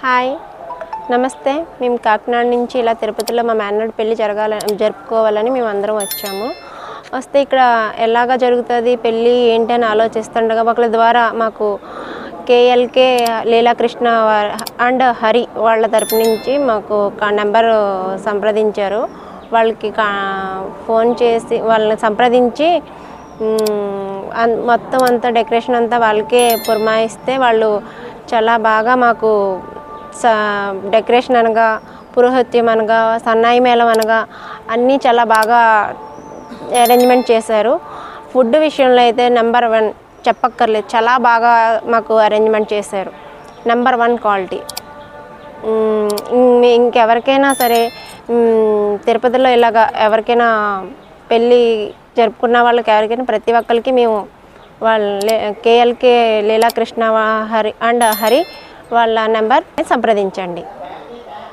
Hi నమస్తే. మేము కాకినాడ నుంచి ఇలా తిరుపతిలో మా మేనల్లుడి పెళ్లి జరుపుకోవాలని మేము అందరం వచ్చాము. వస్తే ఇక్కడ ఎలాగా జరుగుతుంది పెళ్ళి ఏంటి అని ఆలోచిస్తుండగా ఒకళ్ళ ద్వారా మాకు కేఎల్కే లీలాకృష్ణ అండ్ హరి వాళ్ళ తరపు నుంచి మాకు నెంబర్ సంప్రదించారు. వాళ్ళకి ఫోన్ చేసి వాళ్ళని సంప్రదించి మొత్తం అంతా డెకరేషన్ అంతా వాళ్ళకే పురమాయిస్తే వాళ్ళు చాలా బాగా మాకు డెకరేషన్ అనగా పురోహిత్యం అనగా సన్నాయి మేళం అనగా అన్నీ చాలా బాగా అరేంజ్మెంట్ చేశారు. ఫుడ్ విషయంలో అయితే నెంబర్ 1 చెప్పక్కర్లేదు, చాలా బాగా మాకు అరేంజ్మెంట్ చేశారు. Number 1 quality. ఇంకెవరికైనా సరే తిరుపతిలో ఇలాగా ఎవరికైనా పెళ్ళి జరుపుకున్న వాళ్ళకి ఎవరికైనా ప్రతి ఒక్కరికి మేము వాళ్ళ కేఎల్కే లీలాకృష్ణ హరి వాళ్ళ నెంబర్ సంప్రదించండి.